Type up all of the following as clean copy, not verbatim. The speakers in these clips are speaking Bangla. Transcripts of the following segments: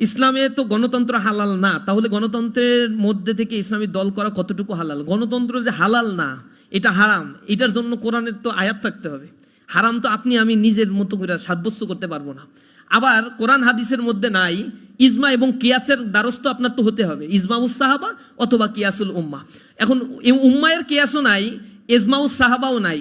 ইসলামে তো গণতন্ত্র হালাল না, তাহলে গণতন্ত্রের মধ্যে থেকে ইসলামী দল করা কতটুকু হালাল? গণতন্ত্র যে হালাল না, এটা হারাম, এটার জন্য কোরআনের তো আয়াত থাকতে হবে। হারাম তো আপনি আমি নিজের মতো করে সাব্যস্ত করতে পারবো না। আবার কোরআন হাদিসের মধ্যে নাই, ইজমা এবং কিয়াসের দ্বারস্থ আপনার তো হতে হবে, ইজমাউস সাহাবা অথবা কিয়াসুল উম্মা। এখন উম্মায়ের কিয়াসও নাই, ইজমাউস সাহাবাও নাই,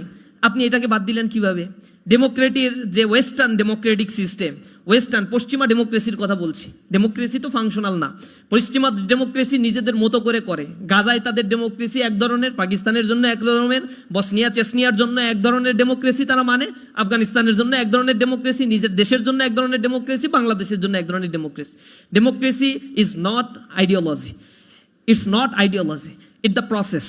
আপনি এটাকে বাদ দিলেন কিভাবে? ডেমোক্রেটির যে ওয়েস্টার্ন ডেমোক্রেটিক সিস্টেম, ওয়েস্টার্ন পশ্চিমা ডেমোক্রেসির কথা বলছি, ডেমোক্রেসি তো ফাংশনাল না, পশ্চিমা ডেমোক্রেসি নিজেদের মতো করে করে। গাজায় তাদের ডেমোক্রেসি এক ধরনের, পাকিস্তানের জন্য এক ধরনের, বসনিয়া চেসনিয়ার জন্য এক ধরনের ডেমোক্রেসি তারা মানে, আফগানিস্তানের জন্য এক ধরনের ডেমোক্রেসি, নিজের দেশের জন্য এক ধরনের ডেমোক্রেসি, বাংলাদেশের জন্য এক ধরনের democracy. Democracy is not ideology, it's not ideology, it the process.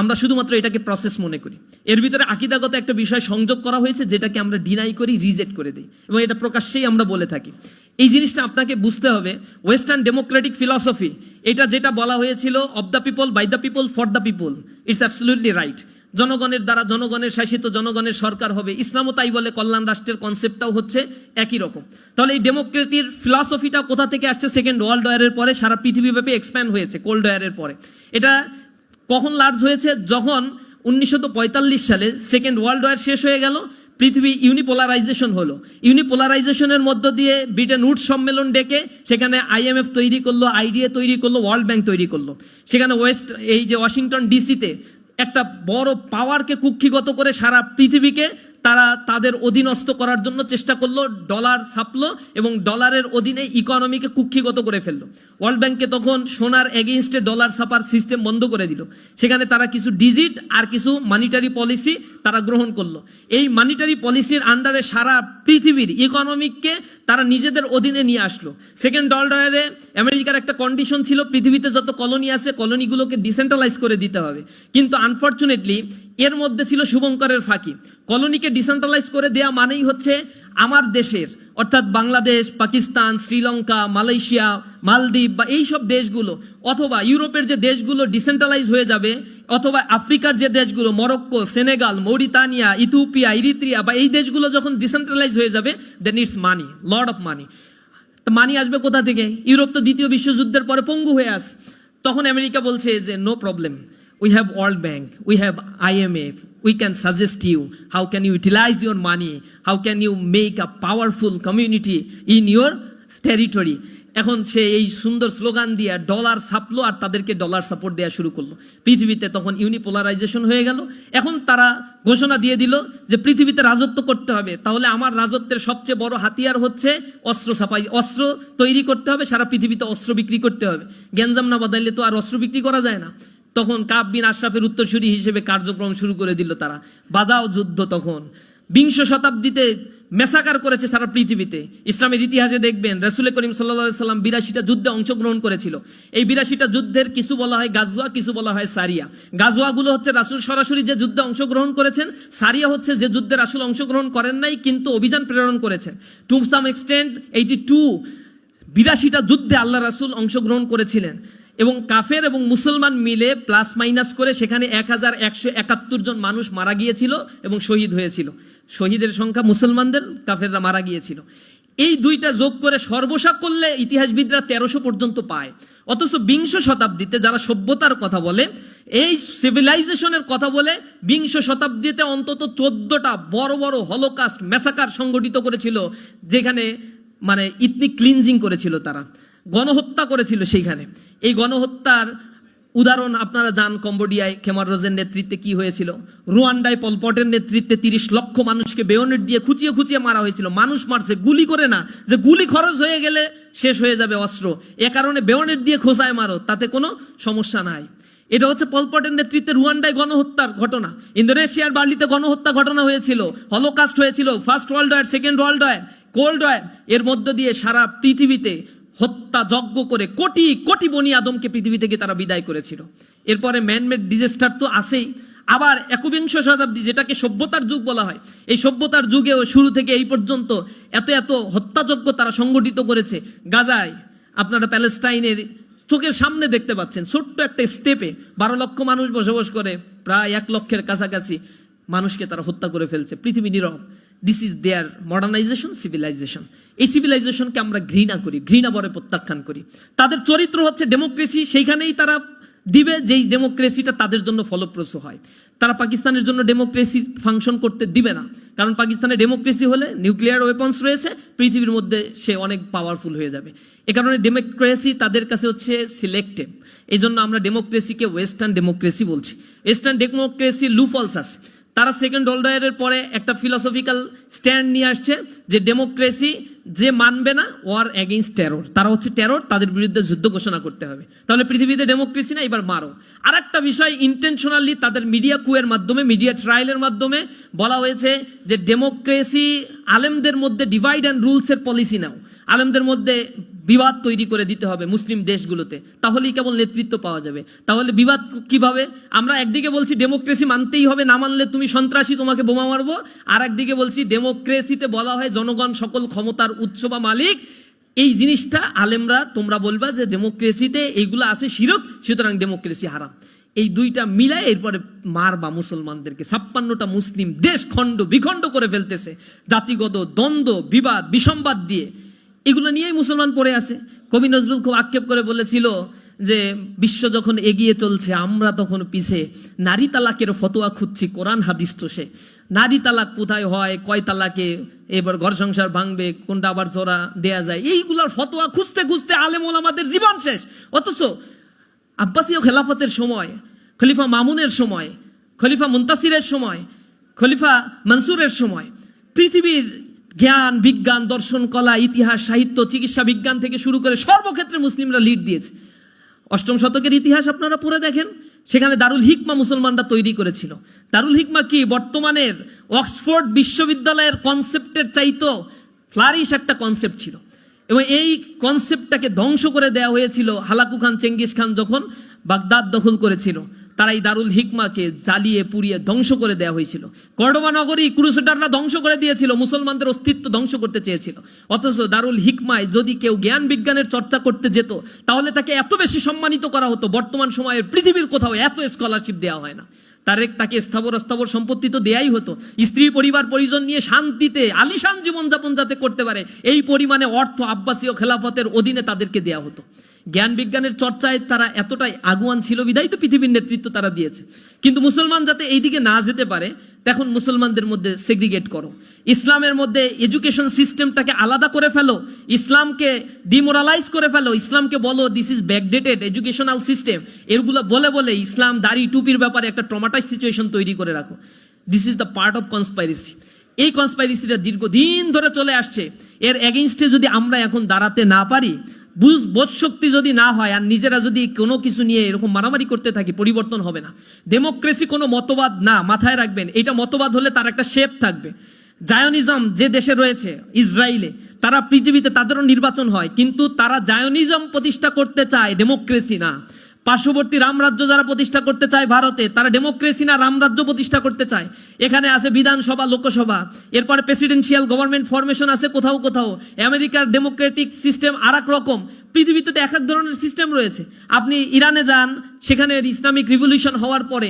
আমরা শুধুমাত্র এটাকে প্রসেস মনে করি। এর ভিতরে আকীদাগত একটা বিষয় সংযোগ করা হয়েছে, যেটাকে আমরা ডিনাই করি, রিজেক্ট করে দিই, এবং এটা প্রকাশ্যেই আমরা বলে থাকি। এই জিনিসটা আপনাকে বুঝতে হবে। ওয়েস্টার্ন ডেমোক্রেটিক ফিলসফি, এটা যেটা বলা হয়েছিল, of the people, by the people, for the people, it's absolutely right. জনগণের দ্বারা, জনগণের শাসিত, জনগণের সরকার হবে, ইসলামও তাই বলে, কল্যাণ রাষ্ট্রের কনসেপ্টটাও হচ্ছে একই রকম। তাহলে এই ডেমোক্রেটির ফিলসফিটা কোথা থেকে আসছে? সেকেন্ড ওয়ার্ল্ড ওয়ারের পরে সারা পৃথিবীব্যাপী এক্সপ্যান্ড হয়েছে, কোল্ড ওয়ারের পরে। এটা কখন লার্জ হয়েছে? যখন 1945 সালে সেকেন্ড ওয়ার্ল্ড ওয়ার শেষ হয়ে গেল, পৃথিবী ইউনিপোলারাইজেশন হলো। ইউনিপোলারাইজেশনের মধ্য দিয়ে ব্রিটেন উডস সম্মেলন ডেকে সেখানে IMF তৈরি করলো, IDA তৈরি করলো, ওয়ার্ল্ড ব্যাংক তৈরি করলো। সেখানে এই যে ওয়াশিংটন ডিসিতে একটা বড় পাওয়ারকে কুক্ষিগত করে সারা পৃথিবীকে তারা তাদের অধীনস্থ করার জন্য চেষ্টা করলো, ডলার ছাপলো এবং ডলারের অধীনে ইকোনমিকে কুক্ষিগত করে ফেললো। ওয়ার্ল্ড ব্যাংকে তখন সোনার এগেইনস্টে ডলার ছাপার সিস্টেম বন্ধ করে দিল। সেখানে তারা কিছু ডিজিট আর কিছু মানিটারি পলিসি তারা গ্রহণ করলো। এই মানিটারি পলিসির আন্ডারে সারা পৃথিবীর ইকোনমিককে তারা নিজেদের অধীনে নিয়ে আসলো। সেকেন্ড ওয়ার্ল্ড ওয়ারে আমেরিকার একটা কন্ডিশন ছিল, পৃথিবীতে যত কলোনি আছে কলোনিগুলোকে ডিসেন্ট্রালাইজ করে দিতে হবে। কিন্তু আনফর্চুনেটলি এর মধ্যে ছিল শুভঙ্করের ফাঁকি। কলোনিকে ডিসেন্ট্রালাইজ করে দেওয়া মানেই হচ্ছে আমার দেশের, অর্থাৎ বাংলাদেশ, পাকিস্তান, শ্রীলঙ্কা, মালয়েশিয়া, মালদ্বীপ বা এই সব দেশগুলো, অথবা ইউরোপের যে দেশগুলো ডিসেন্ট্রালাইজ হয়ে যাবে, অথবা আফ্রিকার যে দেশগুলো, Morocco, Senegal, Mauritania, Ethiopia, Eritrea বা এই দেশগুলো যখন ডিসেন্ট্রালাইজ হয়ে যাবে, then it's money, lord of money. তো মানি আসবে কোথা থেকে? ইউরোপ তো দ্বিতীয় বিশ্বযুদ্ধের পরে পঙ্গু হয়ে আস। তখন আমেরিকা বলছে যে no problem, we have World Bank, we have IMF, we can suggest you how can you utilize your money, how can you make a powerful community in your territory. এখন সে এই সুন্দর স্লোগান দিয়ে ডলার ছাপলো আর তাদেরকে ডলার সাপোর্ট দেওয়া শুরু করলো। পৃথিবীতে তখন ইউনিপোলারাইজেশন হয়ে গেল। এখন তারা ঘোষণা দিয়ে দিল যে পৃথিবীতে রাজত্ব করতে হবে, তাহলে আমার রাজত্বের সবচেয়ে বড় হাতিয়ার হচ্ছে অস্ত্র ছাপাই, অস্ত্র তৈরি করতে হবে, সারা পৃথিবীতে অস্ত্র বিক্রি করতে হবে। গ্যাঞ্জাম না বাদাইলে তো আর অস্ত্র বিক্রি করা যায় না। তখন কাব বিন আশরাফের উত্তরসূরি হিসেবে কার্যক্রম শুরু করে দিল তারা। বাদাও যুদ্ধ তখন বিংশ শতাব্দীতে মেসাকার করেছে সারা পৃথিবীতে। ইসলামের ইতিহাসে দেখবেন রাসূল করিম সাল্লাল্লাহু আলাইহি সাল্লাম 82টা যুদ্ধে অংশগ্রহণ করেছিল। এই 82টা যুদ্ধের কিছু বলা হয় গাজওয়া, কিছু বলা হয় সারিয়া। গাজওয়াগুলো হচ্ছে রাসূল সরাসরি যে যুদ্ধে অংশগ্রহণ করেছেন, সারিয়া হচ্ছে যে যুদ্ধে রাসূল অংশগ্রহণ করেন নাই কিন্তু অভিযান প্রেরণ করেছেন। টু সাম এক্সটেন্ট 82টা যুদ্ধে আল্লাহ রাসূল অংশগ্রহণ করেছিলেন এবং কাফের এবং মুসলমান মিলে প্লাস মাইনাস করে সেখানে 1171 জন মানুষ মারা গিয়েছিল এবং শহীদ হয়েছিল। শহীদের সংখ্যা মুসলমানদের, কাফেররা মারা গিয়েছিল। এই দুইটা যোগ করে সর্বসা করলে ইতিহাসবিদরা 1300 পর্যন্ত পায়। অথচ বিংশ শতাব্দীতে যারা সভ্যতার কথা বলে, এই সিভিলাইজেশনের কথা বলে, বিংশ শতাব্দীতে অন্তত 14টা বড় বড় হলোকাস্ট, ম্যাসাকার সংগঠিত করেছিল, যেখানে মানে ইথনিক ক্লিনজিং করেছিল, তারা গণহত্যা করেছিল। সেইখানে এই গণহত্যার উদাহরণ আপনারা জান, কম্বোডিয়ায় খেমার রোজের নেতৃত্বে কি হয়েছিল, রুয়ান্ডায় পলপটের নেতৃত্বে 30 লক্ষ মানুষকে বেয়নেট দিয়ে খুঁচিয়ে খুঁচিয়ে মারা হয়েছিল। মানুষ মারছে, গুলি করে না, যে গুলি খরচ হয়ে গেলে শেষ হয়ে যাবে অস্ত্র, এ কারণে বেয়নেট দিয়ে খোঁচায় মারো, তাতে কোনো সমস্যা নাই। এটা হচ্ছে পলপটের নেতৃত্বে রুয়ান্ডায় গণহত্যার ঘটনা। ইন্দোনেশিয়ার বার্লিতে গণহত্যা ঘটনা হয়েছিল, হলোকাস্ট হয়েছিল, first world war, second world war, cold war. এর মধ্য দিয়ে সারা পৃথিবীতে হত্যা যজ্ঞ করে কোটি কোটি বনি আদমকে পৃথিবী থেকে তারা বিদায় করেছিল। এরপরে ম্যানমেড ডিজাস্টার তো আসেই। আবার একবিংশ শতাব্দী, যেটাকে সভ্যতার যুগ বলা হয়, এই সভ্যতার যুগেও শুরু থেকে এই পর্যন্ত এত এত হত্যাযজ্ঞ তারা সংগঠিত করেছে। গাজায় আপনারা প্যালেস্টাইনের চোখের সামনে দেখতে পাচ্ছেন, ছোট্ট একটা স্টেপে 12 লক্ষ মানুষ বসবাস করে, প্রায় 1 লক্ষের কাছাকাছি মানুষকে তারা হত্যা করে ফেলছে। পৃথিবী নীরব। This is there modernization, civilization. এই সিভিলাইজেশনকে আমরা ঘৃণা করি, ঘৃণা বরে প্রত্যাখ্যান করি। তাদের চরিত্র হচ্ছে ডেমোক্রেসি, সেইখানেই তারা দিবে যেই ডেমোক্রেসিটা তাদের জন্য ফলপ্রসূ হয়। তারা পাকিস্তানের জন্য ডেমোক্রেসি ফাংশন করতে দিবে না, কারণ পাকিস্তানে ডেমোক্রেসি হলে নিউক্লিয়ার ওয়েপন্স রয়েছে, পৃথিবীর মধ্যে সে অনেক পাওয়ারফুল হয়ে যাবে। এ কারণে ডেমোক্রেসি তাদের কাছে হচ্ছে সিলেক্টিভ। এই জন্য আমরা ডেমোক্রেসিকে ওয়েস্টার্ন ডেমোক্রেসি বলছি। ওয়েস্টার্ন ডেমোক্রেসি লুফলস আছে। তারা সেকেন্ড ওয়ার্ল্ড ওয়ারের পরে একটা ফিলসফিক্যাল স্ট্যান্ড নিয়ে আসছে যে ডেমোক্রেসি যে মানবে না, ওয়ার এগেইনস্ট টেরর। তারা হচ্ছে টেরর, তাদের বিরুদ্ধে যুদ্ধ ঘোষণা করতে হবে। তাহলে পৃথিবীতে ডেমোক্রেসি না, এবার মারো। আর একটা বিষয় ইন্টেনশনালি তাদের মিডিয়া কুয়ের মাধ্যমে, মিডিয়া ট্রায়ালের মাধ্যমে বলা হয়েছে যে ডেমোক্রেসি আলেমদের মধ্যে ডিভাইড অ্যান্ড রুলসের পলিসি নাও, আলেমদের মধ্যে বিবাদ তৈরি করে দিতে হবে মুসলিম দেশগুলোতে, তাহলেই কেবল নেতৃত্ব পাওয়া যাবে। তাহলে বিবাদ কিভাবে? আমরা একদিকে বলছি ডেমোক্রেসি মানতেই হবে, না মানলে তুমি সন্ত্রাসী, তোমাকে বোমা মারবো। আর একদিকে বলছি ডেমোক্রেসিতে বলা হয় জনগণ সকল ক্ষমতার উৎস বা মালিক। এই জিনিসটা আলেমরা তোমরা বলবা যে ডেমোক্রেসিতে এইগুলো আছে শিরক, সুতরাং ডেমোক্রেসি হারাম। এই দুইটা মিলায় এরপরে মারবা মুসলমানদেরকে। 56টা মুসলিম দেশ খণ্ড বিখণ্ড করে ফেলতেছে জাতিগত দ্বন্দ্ব, বিবাদ, বিসম্বাদ দিয়ে। এগুলো নিয়েই মুসলমান পড়ে আছে। কবি নজরুল খুব আক্ষেপ করে বলেছিল যে বিশ্ব যখন এগিয়ে চলছে আমরা তখন পিছে, নারী তালাকের ফতোয়া খুঁজছি কোরআন হাদিস তো সে। নারী তালাক কোথায় হয়, কয় তালাকে এবার ঘর সংসার ভাঙবে, কোনটা আবার জোড়া দেয়া যায়, এইগুলার ফতোয়া খুঁজতে খুঁজতে আলেম ওলামাদের জীবন শেষ। অথচ আব্বাসীয় খেলাফতের সময়, খলিফা মামুনের সময়, খলিফা মুনতাসিরের সময়, খলিফা মনসুরের সময় পৃথিবীর জ্ঞান, বিজ্ঞান, দর্শন, কলা, ইতিহাস, সাহিত্য, চিকিৎসা বিজ্ঞান থেকে শুরু করে সর্বক্ষেত্রে মুসলিমরা লিড দিয়েছে। 8ম শতকের ইতিহাস আপনারা পড়ে দেখেন, সেখানে দারুল হিকমা মুসলমানরা তৈরি করেছিল। দারুল হিকমা কি বর্তমানের অক্সফোর্ড বিশ্ববিদ্যালয়ের কনসেপ্টের চাইতো ফ্লারিশ একটা কনসেপ্ট ছিল, এবং এই কনসেপ্টটাকে ধ্বংস করে দেওয়া হয়েছিল হালাকু খান, চেঙ্গিস খান যখন বাগদাদ দখল করেছিল। তারা এই দারুল হিকমাকে জ্বালিয়ে পুড়িয়ে ধ্বংস করে দেওয়া হয়েছিল। কর্ডোবা নগরী ক্রুসেডাররা ধ্বংস করে দিয়েছিল, মুসলমানদের অস্তিত্ব ধ্বংস করতে চেয়েছিল। অথচ দারুল হিকমায় যদি কেউ জ্ঞান বিজ্ঞানের চর্চা করতে যেত তাহলে তাকে এত বেশি সম্মানিত করা হতো, বর্তমান সময়ে পৃথিবীর কোথাও এত স্কলারশিপ দেওয়া হয় না। তাকে স্থাবর সম্পত্তি তো দেয়াই হতো, স্ত্রী পরিবার পরিজন নিয়ে শান্তিতে আলিশান জীবনযাপন যাতে করতে পারে এই পরিমাণে অর্থ আব্বাসীয় খেলাফতের অধীনে তাদেরকে দেয়া হতো। জ্ঞান বিজ্ঞানের চর্চায় তারা এতটাই আগুয়ান ছিল বিধায় তো পৃথিবীর নেতৃত্ব তারা দিয়েছে। কিন্তু মুসলমান যাতে এইদিকে না যেতে পারে, তখন মুসলমানদের মধ্যে সেগ্রিগেট করো, ইসলামের মধ্যে এডুকেশন সিস্টেমটাকে আলাদা করে ফেলো, ইসলামকে ডিমোরালাইজ করে ফেলো, ইসলামকে বলো this is backdated educational system. এগুলো বলে বলে ইসলাম দাড়ি টুপির ব্যাপারে একটা ট্রমাটাইজ সিচুয়েশন তৈরি করে রাখো। This is the part of conspiracy. এই কনস্পাইরেসিটা দীর্ঘদিন ধরে চলে আসছে। এর এগেইনস্টে যদি আমরা এখন দাঁড়াতে না পারি, বোধ শক্তি যদি না হয়, আর নিজেরা যদি কোনো কিছু নিয়ে এরকম মারামারি করতে থাকি, পরিবর্তন হবে না। ডেমোক্রেসি কোনো মতবাদ না, মাথায় রাখবেন। এটা মতবাদ হলে তার একটা শেপ থাকবে। জায়নিজম যে দেশে রয়েছে ইসরায়েলে, তারা পৃথিবীতে তাদেরও নির্বাচন হয়, কিন্তু তারা জায়নিজম প্রতিষ্ঠা করতে চায়, ডেমোক্রেসি না। পার্শ্ববর্তী রামরাজ্য যারা প্রতিষ্ঠা করতে চায় ভারতে, তারা ডেমোক্রেসি না রামরাজ্য প্রতিষ্ঠা করতে চায়। এখানে আছে বিধানসভা, লোকসভা, এরপরে প্রেসিডেন্সিয়াল গভর্নমেন্ট ফরমেশন আছে কোথাও কোথাও। আমেরিকার ডেমোক্রেটিক সিস্টেম আর এক রকম। পৃথিবীতে তো এক এক ধরনের সিস্টেম রয়েছে। আপনি ইরানে যান, সেখানে ইসলামিক রিভলিউশন হওয়ার পরে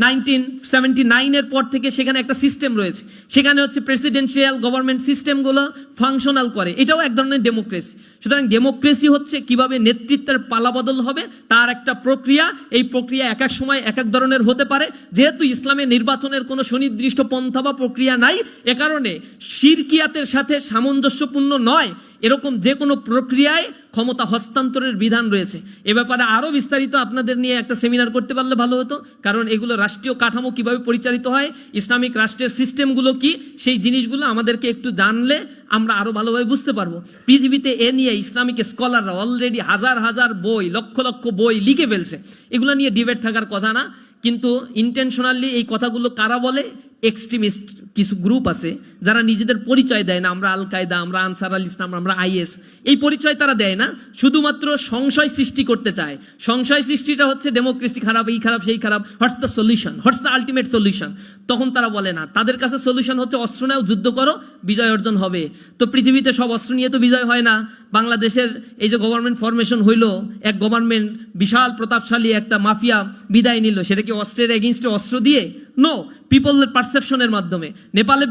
1979-এর পর থেকে সেখানে একটা সিস্টেম রয়েছে, সেখানে হচ্ছে প্রেসিডেন্সিয়াল গভর্নমেন্ট সিস্টেমগুলো ফাংশনাল করে, এটাও এক ধরনের ডেমোক্রেসি। সুতরাং ডেমোক্রেসি হচ্ছে কিভাবে নেতৃত্বের পালাবদল হবে তার একটা প্রক্রিয়া। এই প্রক্রিয়া এক এক সময় এক এক ধরনের হতে পারে। যেহেতু ইসলামে নির্বাচনের কোনো সুনির্দিষ্ট পন্থা বা প্রক্রিয়া নাই, এ কারণে শিরকিয়াতের সাথে সামঞ্জস্যপূর্ণ নয় এরকম যে কোনো প্রক্রিয়ায় ক্ষমতা হস্তান্তরের বিধান রয়েছে। এ ব্যাপারে আরো বিস্তারিত আপনাদের নিয়ে একটা সেমিনার করতে পারলে ভালো হতো, কারণ এগুলো রাষ্ট্রীয় কাঠামো কিভাবে পরিচালিত হয়, ইসলামিক রাষ্ট্রের সিস্টেমগুলো কি, সেই জিনিসগুলো আমাদেরকে একটু জানলে আমরা আরো ভালোভাবে বুঝতে পারবো। পৃথিবীতে এ নিয়ে ইসলামিক স্কলাররা অলরেডি হাজার হাজার বই, লক্ষ লক্ষ বই লিখে ফেলছে। এগুলো নিয়ে ডিবেট থাকার কথা না, কিন্তু ইন্টেনশনালি এই কথাগুলো কারা বলে? এক্সট্রিমিস্ট কিছু গ্রুপ আছে যারা নিজেদের পরিচয় দেয় না, আমরা আল কায়দা, আমরা আনসার আল ইসলাম, আমরা আইএস, এই পরিচয় তারা দেয় না, শুধুমাত্র সংশয় সৃষ্টি করতে চায়। সংশয় সৃষ্টিটা হচ্ছে ডেমোক্রেসি খারাপ, এই খারাপ, সেই খারাপ, what's the solution, what's the ultimate solution. তখন তারা বলে না, তাদের কাছে সলিউশন হচ্ছে অস্ত্র নাও, যুদ্ধ করো, বিজয় অর্জন হবে। তো পৃথিবীতে সব অস্ত্র নিয়ে তো বিজয় হয় না। বাংলাদেশের এই যে গভর্নমেন্ট ফরমেশন হইলো, এক গভর্নমেন্ট বিশাল প্রতাপশালী একটা মাফিয়া বিদায় নিল, সেটা কি অস্ত্রের এগেইনস্টে অস্ত্র দিয়ে? নো, পিপলের পারসেপশনের মাধ্যমে। নেপালে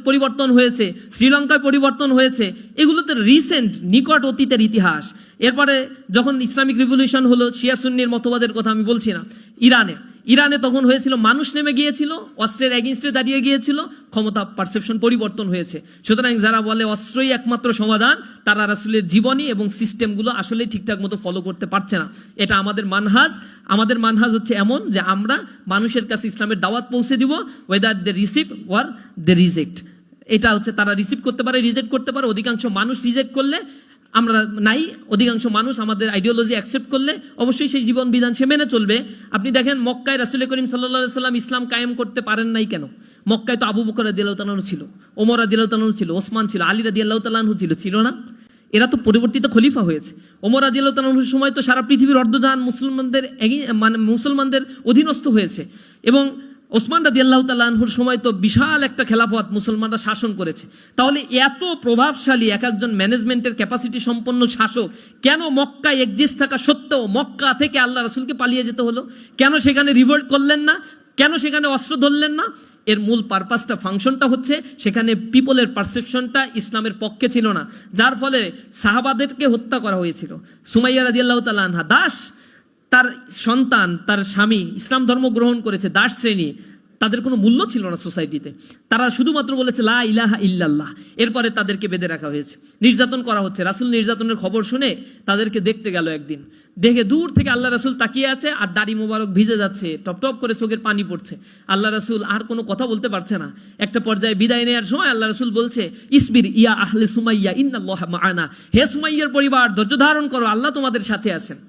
পরিবর্তন হয়েছে, শ্রীলঙ্কায় পরিবর্তন হয়েছে, এগুলো তো রিসেন্ট নিকট অতীতের ইতিহাস। এরপরে যখন ইসলামিক রিভলিউশন হলো, শিয়া সুন্নির মতবাদের কথা আমি বলছি না, ইরানে তখন হয়েছিল, মানুষ নেমে গিয়েছিল, অস্ত্রের এগেইনস্টে দাঁড়িয়ে গিয়েছিল, ক্ষমতা পারসেপশন পরিবর্তন হয়েছে। সুতরাং যারা বলে অস্ত্রই একমাত্র সমাধান, তারা রাসূলের জীবনী এবং সিস্টেমগুলো আসলে ঠিকঠাক মতো ফলো করতে পারছে না। এটা আমাদের মানহাজ হচ্ছে এমন যে আমরা মানুষের কাছে ইসলামের দাওয়াত পৌঁছে দিব, whether they receive or they reject. এটা হচ্ছে তারা রিসিভ করতে পারে, রিজেক্ট করতে পারে। অধিকাংশ মানুষ রিজেক্ট করলে আমরা নাই, অধিকাংশ মানুষ আমাদের আইডিওলজি অ্যাকসেপ্ট করলে অবশ্যই সেই জীবন বিধান সে মেনে চলবে। আপনি দেখেন মক্কায় রাসূল করিম সাল্লাল্লাহু আলাইহি সাল্লাম ইসলাম কায়েম করতে পারেন নাই কেন? মক্কায় তো আবু বকর রাদিয়াল্লাহু তাআলা ছিল, ওমর রাদিয়াল্লাহু তাআলা ছিল, ওসমান ছিল, আলী রাদিয়াল্লাহু তাআলা ছিল না? এরা তো পরিবর্তিত খলিফা হয়েছে। ওমর রাদিয়াল্লাহু তাআলার সময় তো সারা পৃথিবীর অর্ধজাহান মুসলমানদের অধীনস্থ হয়েছে, এবং ওসমান রাদিয়াল্লাহু তাআলা আনহুর সময় তো বিশাল একটা খেলাফত মুসলমানরা শাসন করেছে। তাহলে এত প্রভাবশালী এক একজন ম্যানেজমেন্টের ক্যাপাসিটি সম্পন্ন শাসক কেন মক্কায় এক্সিস্ট থাকা সত্ত্বেও মক্কা থেকে আল্লাহ রাসূলকে পালিয়ে যেতে হলো? কেন সেখানে রিভোল্ট করলেন না? কেন সেখানে অস্ত্র ধরলেন না? এর মূল পারপাসটা, ফাংশনটা হচ্ছে সেখানে পিপলের পারসেপশনটা ইসলামের পক্ষে ছিল না, যার ফলে সাহাবাদেরকে হত্যা করা হয়েছিল। সুমাইয়া রাদিয়াল্লাহু তাআলা আনহা দাস, তার সন্তান, তার স্বামী ইসলাম ধর্ম গ্রহণ করেছে, দাস শ্রেণী, তাদের কোনো মূল্য ছিল না সোসাইটিতে। তারা শুধুমাত্র বলেছে লা ইলাহা ইল্লাল্লাহ। এরপরে তাদেরকে বেঁধে রাখা হয়েছে, নির্যাতন করা হচ্ছে। রাসূল নির্যাতনের খবর শুনে তাদেরকে দেখতে গেল একদিন, দেখে দূর থেকে আল্লাহ রাসূল তাকিয়ে আছে আর দাড়ি মোবারক ভিজে যাচ্ছে, টপ টপ করে চোখের পানি পড়ছে। আল্লাহ রাসূল আর কোনো কথা বলতে পারছে না। একটা পর্যায়ে বিদায় নেওয়ার সময় আল্লাহ রাসূল বলছে, ইসবির ইয়া আহলে সুমাইয়া ইন্নাল্লাহা মাআনা, হে সুমাইয়ার পরিবার ধৈর্য ধারণ করো, আল্লাহ তোমাদের সাথে আছেন।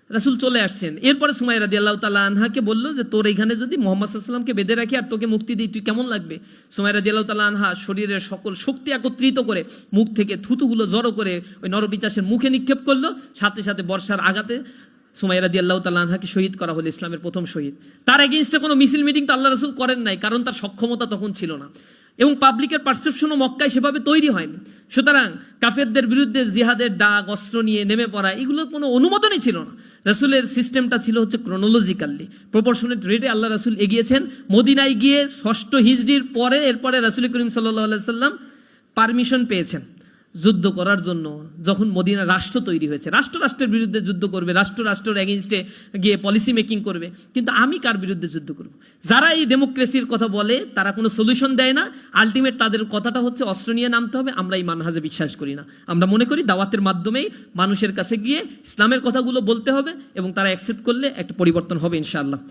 রাসূল চলে আসছেন। এরপরে সুমাইয়া রাদিয়াল্লাহু তাআলা আনহাকে বলল যে তোর এখানে যদি মুহাম্মদ সাল্লাল্লাহু আলাইহি ওয়াসাল্লামকে বেঁধে রাখি আর তোকে মুক্তি দিই, তুই কেমন লাগবে? সুমাইয়া রাদিয়াল্লাহু তাআলা আনহা শরীরের সকল শক্তি একত্রিত করে মুখ থেকে থুতুগুলো জড়ো করে ওই নরপিচাসের মুখে নিক্ষেপ করলো। সাথে সাথে বর্ষার আঘাতে সুমাইয়া রাদিয়াল্লাহু তাআলা আনহাকে শহীদ করা হলো, ইসলামের প্রথম শহীদ। তার এগেইনস্টে কোনো মিছিল মিটিং তো আল্লাহ রাসূল করেন নাই, কারণ তার সক্ষমতা তখন ছিল না, এবং পাবলিকের পারসেপশনও মক্কায় সেভাবে তৈরি হয়নি। সুতরাং কাফেরদের বিরুদ্ধে জিহাদের ডাক, অস্ত্র নিয়ে নেমে পড়া, এগুলোর কোনো অনুমোদনই ছিল না। রাসূলের সিস্টেমটা ছিল হচ্ছে ক্রোনোলজিক্যালি প্রপোর্শনেট রেটে আল্লাহ রাসূল এগিয়েছেন। মদিনায় গিয়ে 6ষ্ঠ হিজরির পরে এরপরে রাসূল করিম সাল্লাল্লাহু আলাইহি সাল্লাম পারমিশন পেয়েছেন যুদ্ধ করার জন্য। যখন মদিনা রাষ্ট্র তৈরি হয়েছে, রাষ্ট্রের বিরুদ্ধে যুদ্ধ করবে, রাষ্ট্রের এগেইনস্টে গিয়ে পলিসি মেকিং করবে, কিন্তু আমি কার বিরুদ্ধে যুদ্ধ করব? যারা এই ডেমোক্রেসির কথা বলে তারা কোনো সলিউশন দেয় না। আলটিমেট তাদের কথাটা হচ্ছে অস্ত্র নিয়ে নামতে হবে। আমরা এই মানহাজে বিশ্বাস করি না। আমরা মনে করি দাওয়াতের মাধ্যমেই মানুষের কাছে গিয়ে ইসলামের কথাগুলো বলতে হবে, এবং তারা অ্যাকসেপ্ট করলে একটা পরিবর্তন হবে ইনশাআল্লাহ।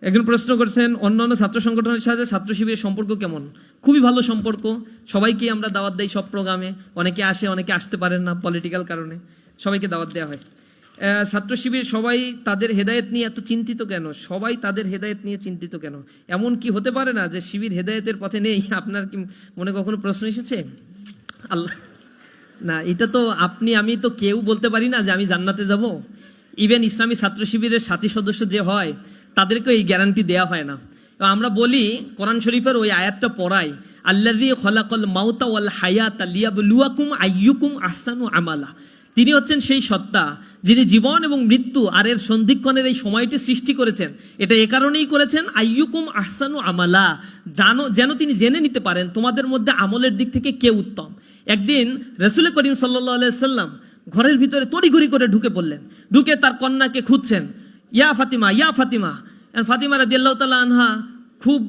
একজন প্রশ্ন করছেন, অন্যান্য ছাত্র সংগঠনের সাথে ছাত্র শিবিরের সম্পর্ক কেমন? খুবই ভালো সম্পর্ক। সবাইকে আমরা দাওয়াত দেই সব প্রোগ্রামে। অনেকে আসে, অনেকে আসতে পারেন না পলিটিক্যাল কারণে, সবাইকে দাওয়াত দেওয়া হয়। ছাত্র শিবির সবাই তাদের হেদায়েত নিয়ে এত চিন্তিত কেন? সবাই তাদের হেদায়েত নিয়ে চিন্তিত কেন? এমন কি হতে পারে না যে শিবির হেদায়েতের পথে নেই? আপনার কি মনে কখনো প্রশ্ন এসেছে? আল্লাহ না, এটা তো আমি তো কেউ বলতে পারি না যে আমি জান্নাতে যাব। ইভেন ইসলামী ছাত্র শিবিরের সাথী সদস্য যে হয় তাদেরকেও এই গ্যারান্টি দেওয়া হয় না। আমরা বলি, কোরআন শরীফের ওই আয়াতটা পড়াই, আল্লাযী খলাকাল মাউতা ওয়াল হায়াতা লিয়াবলুয়াকুম আইয়ুকুম আহসানু আমালা। তিনি হচ্ছেন সেই সত্তা যিনি জীবন এবং মৃত্যু আর এর সন্ধিক্ষণের এই সময়টি সৃষ্টি করেছেন। এটা এ কারণেই করেছেন, আইয়ুকুম আহসানু আমালা, যেন তিনি জেনে নিতে পারেন তোমাদের মধ্যে আমলের দিক থেকে কে উত্তম। একদিন রাসূল করিম সাল্লাল্লাহু আলাইহি সাল্লাম ঘরের ভিতরে তড়িঘড়ি করে ঢুকে পড়লেন, ঢুকে তার কন্যাকে খুঁজছেন, ইয়া ফাতিমা, ইয়া ফাতিমা। ফাতিমা রাদিয়াল্লাহু তাআলা আনহা খুব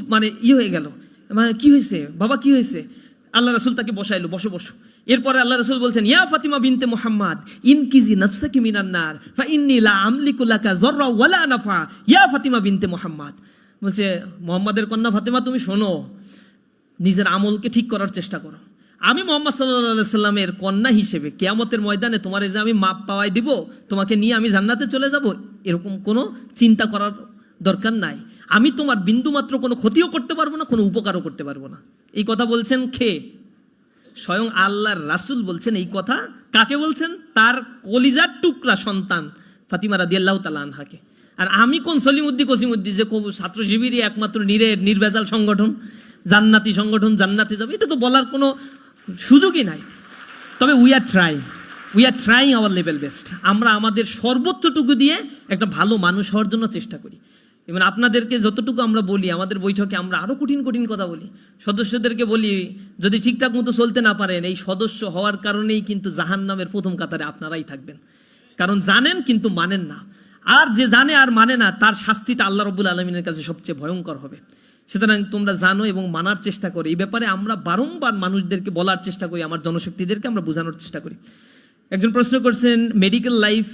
হয়ে গেল, কি হয়েছে বাবা, কি হয়েছে? আল্লাহ রাসূল তাকে বসাইলো, বসো। এরপরে আল্লাহ রাসূল বলছেন, ইয়া ফাতিমা বিনতে মুহাম্মদ ইনকিজি নাফসাকি মিনান নার ফা ইন্নী লা আমলিকু লাকা যাররা ওয়ালা নাফা, ইয়া ফাতিমা বিনতে মুহাম্মদ। বলছে, মুহাম্মাদের কন্যা ফাতিমা, তুমি শোনো, নিজের আমলকে ঠিক করার চেষ্টা করো। আমি মুহাম্মদ সাল্লাল্লাহু আলাইহি সাল্লামের কন্যা হিসেবে কিয়ামতের ময়দানে তোমার এই যে আমি মাপ পাওয়াই দিব, তোমাকে নিয়ে আমি জান্নাতে চলে যাব, এরকম কোনো চিন্তা করার দরকার নাই। আমি তোমার বিন্দুমাত্র কোনো ক্ষতিও করতে পারবো না, কোনো উপকারও করতে পারবো না। এই কথা বলছেন কে? স্বয়ং আল্লাহর রাসূল বলছেন এই কথা। কাকে বলছেন? তার কলিজার টুকরা সন্তান ফাতিমা রাদিয়াল্লাহু তাআলা আনহাকে। আর আমি কোন সলিমুদ্দি কসিমুদ্দি যে ছাত্র শিবিরই একমাত্র নির্ভেজাল সংগঠন, জান্নাতি সংগঠন, জান্নাতে যাবে, এটা তো বলার কোনো সুযোগই নাই। তবে we are trying hour level best. আমরা আমাদের সর্বোচ্চটুকু দিয়ে একটা ভালো মানুষ হওয়ার জন্য চেষ্টা করি। এবং আপনাদেরকে যতটুকু আমরা বলি, আমাদের বৈঠকে আমরা আরো কঠিন কঠিন কথা বলি, সদস্যদেরকে বলি যদি ঠিকঠাক মতো চলতে না পারেন, এই সদস্য হওয়ার কারণেই কিন্তু জাহান্নামের প্রথম কাতারে আপনারাই থাকবেন। কারণ জানেন কিন্তু মানেন না, আর যে জানে আর মানে না তার শাস্তিটা আল্লাহ রাব্বুল আলামিনের কাছে সবচেয়ে ভয়ঙ্কর হবে। সুতরাং তোমরা জানো এবং মানার চেষ্টা করো। এই ব্যাপারে আমরা বারংবার মানুষদেরকে বলার চেষ্টা করি, আমার জনশক্তিদেরকে আমরা বোঝানোর চেষ্টা করি। একজন প্রশ্ন করছেন, মেডিকেল লাইফ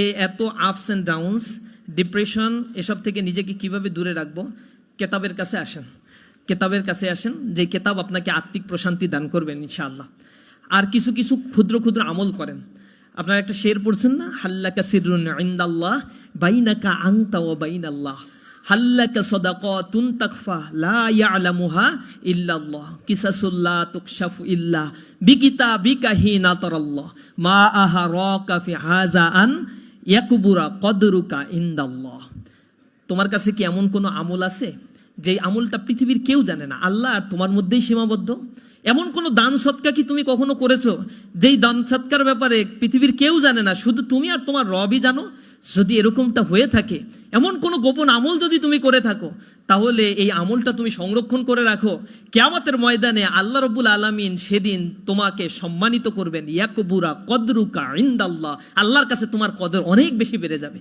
এ এত আপস অ্যান্ড ডাউনস, ডিপ্রেশন এসব থেকে নিজেকে কিভাবে দূরে রাখবো? কেতাবের কাছে আসেন, কেতাবের কাছে আসেন, যে কেতাব আপনাকে আত্মিক প্রশান্তি দান করবেন ইনশাআল্লাহ। আর কিছু কিছু ক্ষুদ্র ক্ষুদ্র আমল করেন। আপনারা একটা শের পড়ছেন না, হাল্লাকা সিররুন ইনদাল্লাহ বাইনাকা আনতা ওয়া বাইনাল্লাহ, হাল্লাকা সাদাকাতুন তাকফা লা ইয়ালামুহা ইল্লাল্লাহ, কিসাসুল্লাহ তুকশাফু ইল্লা বিকিতাবিকা হিনা তারাল্লাহ, মা আহারাকা ফি হাযা আন ইয়াকবুরা কদরুকা ইনদাল্লাহ। তোমার কাছে কি এমন কোনো আমল আছে যেই আমলটা পৃথিবীর কেউ জানে না, আল্লাহ আর তোমার মধ্যেই সীমাবদ্ধ? এমন কোনো দান সৎকা কি তুমি কখনো করেছো যেই দান সৎকার ব্যাপারে পৃথিবীর কেউ জানে না, শুধু তুমি আর তোমার রবই জানো? যদি এরকমটা হয়ে থাকে, এমন কোনো গোপন আমল যদি তুমি করে থাকো, তাহলে এই আমলটা তুমি সংরক্ষণ করে রাখো। কিয়ামতের ময়দানে আল্লাহ রাব্বুল আলামিন সেদিন তোমাকে সম্মানিত করবেন, ইয়াকবুরা কদরুকা ইনদাল্লাহ, আল্লাহর কাছে তোমার কদর অনেক বেশি বেড়ে যাবে।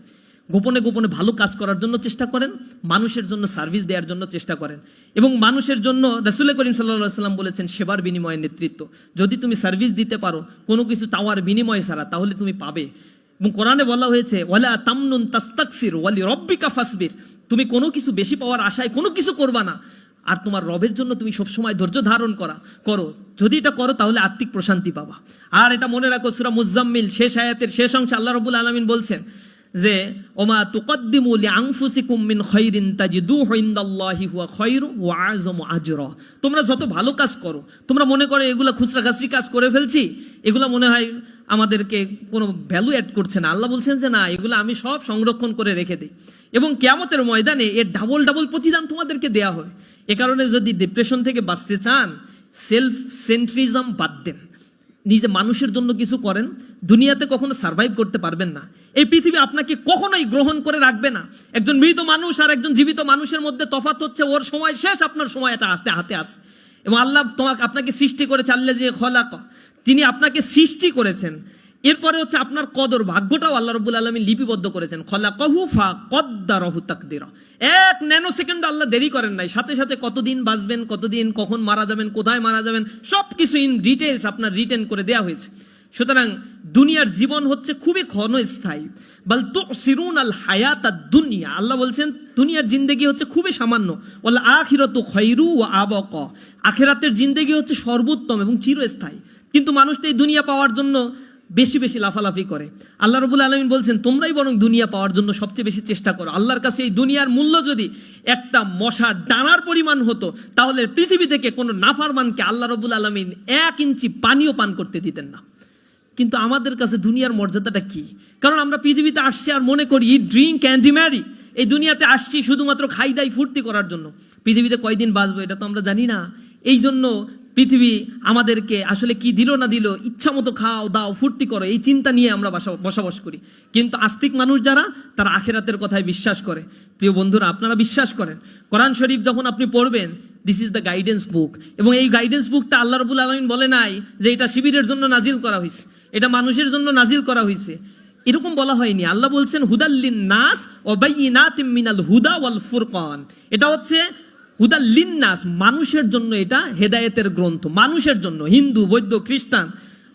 গোপনে গোপনে ভালো কাজ করার জন্য চেষ্টা করেন, মানুষের জন্য সার্ভিস দেওয়ার জন্য চেষ্টা করেন, এবং মানুষের জন্য রাসূল করিম সাল্লাল্লাহু আলাইহি ওয়াসাল্লাম বলেছেন সেবার বিনিময়ে নেতৃত্ব। যদি তুমি সার্ভিস দিতে পারো কোনো কিছু চাওয়ার বিনিময় ছাড়া, তাহলে তুমি পাবে। এবং কোরআনে বলা হয়েছে, ওয়ালা তামনুন তাস্তাকসির ওয়ালি রব্বিকা ফাসবির, তুমি কোনো কিছু বেশি পাওয়ার আশায় কোনো কিছু করবা না, আর তোমার রবের জন্য তুমি সবসময় ধৈর্য ধারণ করো। যদি এটা করো তাহলে আত্মিক প্রশান্তি পাবা। আর এটা মনে রাখো, সূরা মুজাম্মিল শেষ আয়াতের শেষ অংশে আল্লাহ রাব্বুল আলামিন বলছেন যে ওমা তুকদ্দিমু লিআনফুসিকুম মিন খাইরিন তাজিদুহু ইনদাল্লাহি হুয়া খায়রু ওয়া আযমু আজরা। তোমরা যত ভালো কাজ করো, তোমরা মনে করো এগুলা খুচরা খাসরি কাজ করে ফেলছি, এগুলা মনে হয় আমাদেরকে কোনো ভ্যালু অ্যাড করছে না। আল্লাহ বলছেন যে না, এগুলো আমি সব সংরক্ষণ করে রেখে দিই, এবং কিয়ামতের ময়দানে এর ডাবল ডাবল প্রতিদান তোমাদেরকে দেয়া হবে। এ কারণে যদি ডিপ্রেশন থেকে বাঁচতে চান, সেলফ সেন্ট্রিজম বাদ দেন, নিজে মানুষের জন্য কিছু করেন, দুনিয়াতে কখনো সার্ভাইভ করতে পারবেন না। এই পৃথিবী আপনাকে কখনোই গ্রহণ করে রাখবে না। একজন মৃত মানুষ আর একজন জীবিত মানুষের মধ্যে তফাৎ হচ্ছে ওর সময় শেষ, আপনার সময় এটা আসতে হাতে আসে। এবং আল্লাহ আপনাকে সৃষ্টি করেছে, আল্লাহ যে খলাক, তিনি আপনাকে সৃষ্টি করেছেন। এরপরে হচ্ছে আপনার কদর, ভাগ্যটাও আল্লাহ রাব্বুল আলামিন লিপিবদ্ধ করেছেন, খলাকাহু ফাকদ্দারাহু তাকদীরা। এক ন্যানো সেকেন্ড আল্লাহ দেরি করেন নাই, সাথে সাথে কতদিন বাঁচবেন, কতদিন কখন মারা যাবেন, কোথায় মারা যাবেন, সবকিছু ইন ডিটেইলস আপনার রিটেন করে দেয়া হয়েছে। সুতরাং দুনিয়ার জীবন হচ্ছে খুবই ক্ষণস্থায়ী। বাল তুসিরুনাল হায়াতাদ দুনিয়া, আল্লাহ বলছেন দুনিয়ার জিন্দেগি হচ্ছে খুবই সামান্য। ওয়াল আখিরাতু খায়রু ওয়া আবাকা, আখিরাতের জিন্দেগি হচ্ছে সর্বোত্তম এবং চিরস্থায়ী। কিন্তু মানুষ তো এই দুনিয়া পাওয়ার জন্য বেশি বেশি লাফালাফি করে। আল্লাহ রাব্বুল আলামিন বলছেন তোমরাই বরং দুনিয়া পাওয়ার জন্য সবচেয়ে বেশি চেষ্টা করো। আল্লাহর কাছে এই দুনিয়ার মূল্য যদি একটা মশার ডানার পরিমাণ হতো, তাহলে পৃথিবী থেকে কোনো নাফরমানকে আল্লাহ রাব্বুল আলামিন 1 ইঞ্চি পানিও পান করতে দিতেন না। কিন্তু আমাদের কাছে দুনিয়ার মর্যাদাটা কি? কারণ আমরা পৃথিবীতে আসছি আর মনে করি ইট, ড্রিঙ্ক অ্যান্ড রিম্যারি। এই দুনিয়াতে আসছি শুধুমাত্র খাই দাই ফুর্তি করার জন্য। পৃথিবীতে কয়দিন বাঁচবো এটা তো আমরা জানি না। এই জন্য পৃথিবী আমাদেরকে আসলে কি দিল না দিল, ইচ্ছা মতো খাও দাও ফুর্তি করো, এই চিন্তা নিয়ে আমরা বসবাস করি। কিন্তু আস্তিক মানুষ যারা, তারা আখিরাতের কথায় বিশ্বাস করে। প্রিয় বন্ধুরা, আপনারা বিশ্বাস করেন? কোরআন শরীফ যখন আপনি পড়বেন, দিস ইজ দ্য গাইডেন্স বুক, এবং এই গাইডেন্স বুকটা আল্লাহ রাব্বুল আলামিন বলে নাই যে এটা শিবিরের জন্য নাজিল করা হয়েছে, এটা মানুষের জন্য নাজিল করা হয়েছে, এরকম বলা হয়নি। আল্লাহ বলছেন হুদাল্লিন নাস ওয়া বাইয়িনাতিম মিনাল হুদা ওয়াল ফুরকান। এটা হচ্ছে হুদাল্লিন নাস, মানুষের জন্য, এটা হেদায়েতের গ্রন্থ মানুষের জন্য। হিন্দু, বৌদ্ধ, খ্রিস্টান,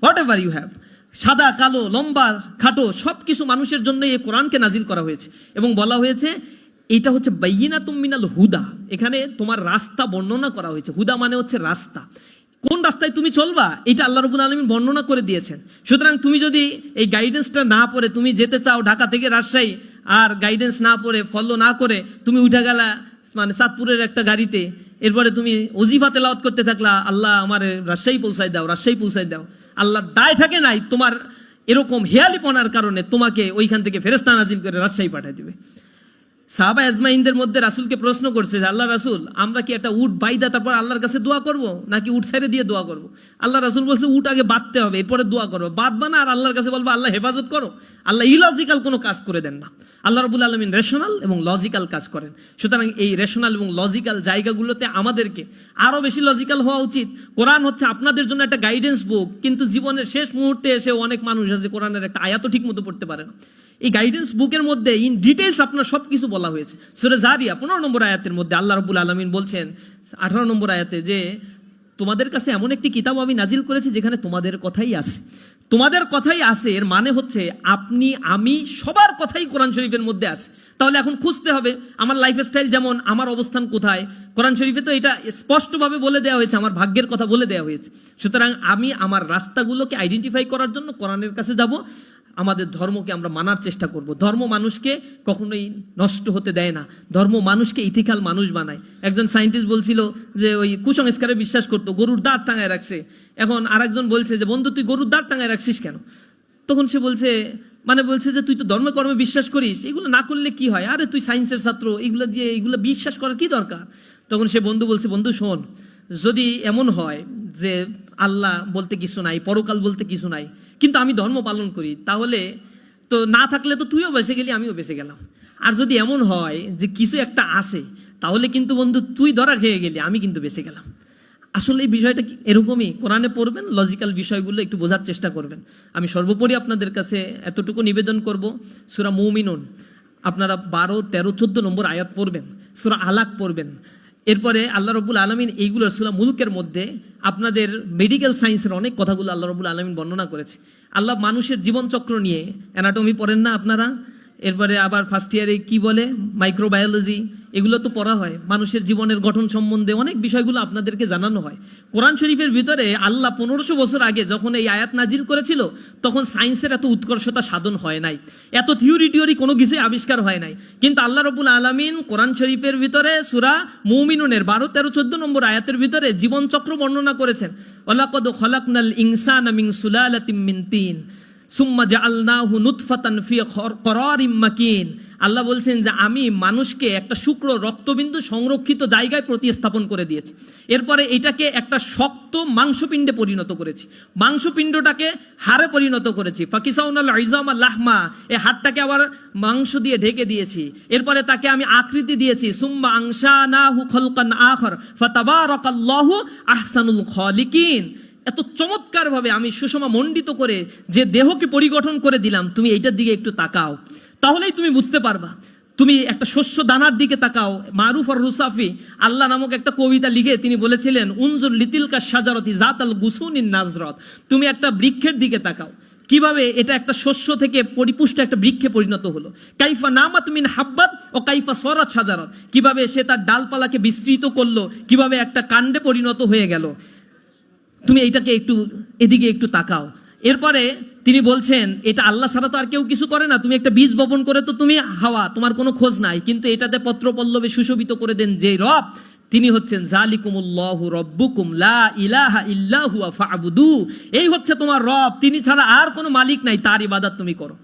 হোয়াট এভার ইউ হ্যাভ, সাদা কালো লম্বা খাটো সবকিছু মানুষের জন্য এই কোরআনকে নাজিল করা হয়েছে। এবং বলা হয়েছে এটা হচ্ছে বাইয়িনাতুম মিনাল হুদা, এখানে তোমার রাস্তা বর্ণনা করা হয়েছে। হুদা মানে হচ্ছে রাস্তা, কোন রাস্তায় তুমি চলবা এটা আল্লাহ রাব্বুল আলামিন বর্ণনা করে দিয়েছেন। সুতরাং তুমি যদি এই গাইডেন্সটা না পড়ে তুমি যেতে চাও ঢাকা থেকে রাজশাহী, আর গাইডেন্স না পড়ে ফলো না করে তুমি উঠে গেলা মানে চাঁদপুরের একটা গাড়িতে, এরপরে তুমি ওজিফা তেলাওয়াত করতে থাকলা, আল্লাহ আমার রাজশাহী পৌঁছায় দাও, রাজশাহী পৌঁছায় দাও, আল্লাহ দায় থাকে নাই তোমার এরকম হেয়ালিপনার কারণে তোমাকে ওইখান থেকে ফেরেশতা নাজিল করে রাজশাহী পাঠিয়ে দিবে। সাহাবা আজমাইনদের মধ্যে রাসূলকে প্রশ্ন করছে যে আল্লাহ রাসূল, আমরা কি একটা উট বাইদা তারপর আল্লাহর কাছে দোয়া করব, নাকি উট ছেড়ে দিয়ে দোয়া করব? আল্লাহ রাসূল বলছে উট আগে বাঁধতে হবে, এরপরে দোয়া করবো। বাঁধবা না আর আল্লাহর কাছে বলবো আল্লাহ হেফাজত করো। আল্লাহ ইলজিক্যাল কোনো কাজ করে দেন না। আল্লাহ রাব্বুল আলামিন রেশনাল এবং লজিক্যাল কাজ করেন। সুতরাং এই রেশনাল এবং লজিক্যাল জায়গাগুলোতে আমাদেরকে আরো বেশি লজিক্যাল হওয়া উচিত। কোরআন হচ্ছে আপনাদের জন্য একটা গাইডেন্স বুক, কিন্তু জীবনের শেষ মুহূর্তে এসে অনেক মানুষ আছে কোরআনের একটা আয়াতও ঠিক মতো পড়তে পারে না। এই গাইডেন্স বুকের মধ্যে ইন ডিটেইলস আপনার সবকিছু বলা হয়েছে। সূরা জারিয়া 15 নম্বর আয়াতের মধ্যে আল্লাহ রাব্বুল আলামিন বলছেন 18 নম্বর আয়াতে যে তোমাদের কাছে এমন একটি কিতাব আমি নাজিল করেছি যেখানে তোমাদের কথাই আছে। তোমাদের কথাই আছে এর মানে হচ্ছে আপনি আমি সবার কথাই কোরআন শরীফের মধ্যে আছে। তাহলে এখন খুঁজতে হবে আমার লাইফস্টাইল যেমন, আমার অবস্থান কোথায়। কোরআন শরীফে তো এটা স্পষ্টভাবে বলে দেওয়া হয়েছে, আমার ভাগ্যের কথা বলে দেওয়া হয়েছে। সুতরাং আমি আমার রাস্তাগুলোকে আইডেন্টিফাই করার জন্য কোরআনের কাছে যাব, আমাদের ধর্মকে আমরা মানার চেষ্টা করব। ধর্ম মানুষকে কখনোই নষ্ট হতে দেয় না, ধর্ম মানুষকে ইথিক্যাল মানুষ বানায়। একজন সায়েন্টিস্ট বলছিল যে ওই কুসংস্কারে বিশ্বাস করতো, গরুর দাঁত টাঙায় রাখছে। এখন আরেকজন বলছে যে বন্ধু তুই গরুর দাঁত টাঙায় রাখছিস কেন? তখন সে বলছে যে তুই তো ধর্মে কর্মে বিশ্বাস করিস, এগুলো না করলে কি হয়? আরে তুই সায়েন্সের ছাত্র, এগুলো দিয়ে এগুলো বিশ্বাস করার কি দরকার? তখন সে বন্ধু বলছে, বন্ধু শোন, যদি এমন হয় যে আল্লাহ বলতে কিছু নাই, পরকাল বলতে কিছু নাই, কিন্তু আমি ধর্ম পালন করি, তাহলে তো না থাকলে তো তুইও বেঁচে গেলি, আমিও বেঁচে গেলাম। আর যদি এমন হয় যে কিছু একটা আছে, তাহলে কিন্তু বন্ধু তুই ধরা খেয়ে গেলি, আমি কিন্তু বেঁচে গেলাম। আসলে এই বিষয়টা এরকমই, কোরআনে পড়বেন, লজিক্যাল বিষয়গুলো একটু বোঝার চেষ্টা করবেন। আমি সর্বোপরি আপনাদের কাছে এতটুকু নিবেদন করব, সূরা মুমিনুন আপনারা 12, 13, 14 নম্বর আয়াত পড়বেন, সূরা আলাক পড়বেন। এরপরে আল্লাহ রাব্বুল আলামিন এইগুলো সূরা মুলকের মধ্যে আপনাদের মেডিকেল সায়েন্সের অনেক কথাগুলো আল্লাহ রাব্বুল আলামিন বর্ণনা করেছে। আল্লাহ মানুষের জীবনচক্র নিয়ে, অ্যানাটমি পড়েন না আপনারা? এরপরে আবার ফার্স্ট ইয়ারে কি বলে মাইক্রোবায়োলজি, এগুলো তো পড়া হয়। মানুষের জীবনের গঠন সম্বন্ধে অনেক বিষয়গুলো আপনাদেরকে জানানো হয়। কোরআন শরীফের ভিতরে আল্লাহ 1500 বছর আগে যখন এই আয়াত নাজিল করেছিল, তখন সায়েন্সের এত উৎকর্ষতা সাধন হয় নাই, এত থিওরি কোনো কিছুই আবিষ্কার হয় নাই। কিন্তু আল্লাহ রাব্বুল আলামিন কোরআন শরীফের ভিতরে সূরা মুমিনুনের 12, 13, 14 নম্বর আয়াতের ভিতরে জীবনচক্র বর্ণনা করেছেন। ওয়ালাকাদ খালাকনাল ইনসানা মিন সুলালাতিন মিন তিন সুম্মা জাআলনাহু নুতফাতান ফি করারিম মাকিন। আল্লাহ বলছেন যে আমি মানুষকে একটা শুক্র রক্তবিন্দু সংরক্ষিত জায়গায় প্রতিস্থাপন করে দিয়েছি। এরপরে এটাকে একটা শক্ত মাংসপিণ্ডে পরিণত করেছি, মাংসপিণ্ডটাকে হাড়ে পরিণত করেছি। ফাকিসাউনাল ইজামা লাহমা, এই হাড়টাকে আবার মাংস দিয়ে ঢেকে দিয়েছি। এরপরে তাকে আমি আকৃতি দিয়েছি। সুম্মা আনশানাহু খালকান আখর ফাতাবারাকাল্লাহু আহসানুল খালিকিন। এত চমৎকার ভাবে আমি সুষমা মণ্ডিত করে যে দেহকে পরিগঠন করে দিলাম, তুমি এইটার দিকে একটু তাকাও, তাহলেই তুমি বুঝতে পারবা। তুমি একটা শস্য দানার দিকে তাকাও। মারুফ আর রুসাফি আল্লাহ নামক একটা কবিতা লিখে তিনি বলেছিলেন, উনজুর লিতিলকা শাজারাতি জাতাল গুসুনিন নাজরাত। তুমি একটা বৃক্ষের দিকে তাকাও, কিভাবে এটা একটা শস্য থেকে পরিপুষ্ট একটা বৃক্ষে পরিণত হলো। কাইফা নামাত মিন হাব্বাত ও কাইফা সরাত শাজারাত, কিভাবে সে তার ডালপালাকে বিস্তৃত করলো, কিভাবে একটা কাণ্ডে পরিণত হয়ে গেল। তুমি এইটাকে একটু এদিকে একটু তাকাও। এরপরে তিনি বলছেন এটা আল্লাহ ছাড়া তো আর কেউ কিছু করে না। তুমি একটা বীজ বপন করে তো তুমি হাওয়া, তোমার কোনো খোঁজ নাই, কিন্তু এটাতে পত্র পল্লবে সুশোভিত করে দেন যে রব, তিনি হচ্ছেন জালিকুমুল্লাহু রব্বুকুম লা ইলাহা ইল্লা হুয়া ফা'বুদু। এই হচ্ছে তোমার রব, তিনি ছাড়া আর কোনো মালিক নাই, তার ইবাদত তুমি করো।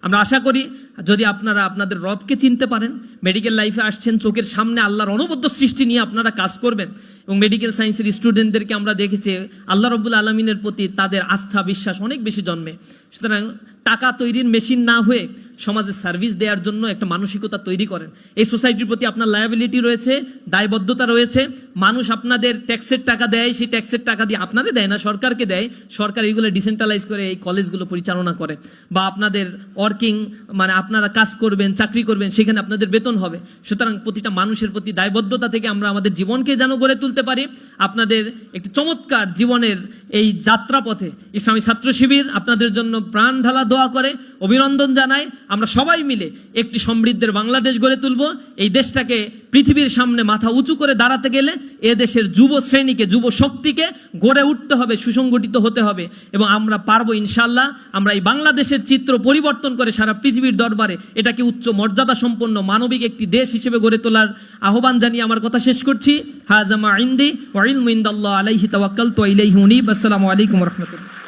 আমরা আশা করি যদি আপনারা আপনাদের রবকে চিনতে পারেন, মেডিকেল লাইফে আসছেন, চোখের সামনে আল্লাহর অনবদ্য সৃষ্টি নিয়ে আপনারা কাজ করবেন। এবং মেডিকেল সায়েন্সের স্টুডেন্টদেরকে আমরা দেখেছি আল্লাহ রাব্বুল আলামিনের প্রতি তাদের আস্থা বিশ্বাস অনেক বেশি জন্মে। সুতরাং টাকা তৈরির মেশিন না হয়ে সমাজে সার্ভিস দেওয়ার জন্য একটা মানসিকতা তৈরি করেন। এই সোসাইটির প্রতি আপনার লায়াবিলিটি রয়েছে, দায়বদ্ধতা রয়েছে। মানুষ আপনাদের ট্যাক্সের টাকা দেয়, সেই ট্যাক্সের টাকা দিয়ে আপনাদের দেয় না, সরকারকে দেয়। সরকার এইগুলো ডিসেন্ট্রালাইজ করে এই কলেজগুলো পরিচালনা করে। বা আপনাদের ওয়ার্কিং মানে আপনারা কাজ করবেন, চাকরি করবেন, সেখানে আপনাদের বেতন হবে। সুতরাং প্রতিটা মানুষের প্রতি দায়বদ্ধতা থেকে আমরা আমাদের জীবনকে যেন গড়ে তুলতে পারি। আপনাদের একটি চমৎকার জীবনের এই যাত্রাপথে ইসলামী ছাত্র শিবির আপনাদের জন্য প্রাণ ঢালা দোয়া করে, অভিনন্দন জানায়। আমরা সবাই মিলে একটি সমৃদ্ধের বাংলাদেশ গড়ে তুলব। এই দেশটাকে পৃথিবীর সামনে মাথা উঁচু করে দাঁড়াতে গেলে এ দেশের যুব শ্রেণীকে, যুব শক্তিকে গড়ে উঠতে হবে, সুসংগঠিত হতে হবে। এবং আমরা পারবো ইনশাল্লাহ। আমরা এই বাংলাদেশের চিত্র পরিবর্তন করে সারা পৃথিবীর দরবারে এটাকে উচ্চ মর্যাদা সম্পন্ন মানবিক একটি দেশ হিসেবে গড়ে তোলার আহ্বান জানিয়ে আমার কথা শেষ করছি। হাজা মা ইনদি ওয়া ইলমু ইনদাল্লাহ আলাইহি তাওয়াক্কালতু ওয়া ইলাইহি উনীব। আসসালামু আলাইকুম ওয়া রাহমাতুল্লাহ।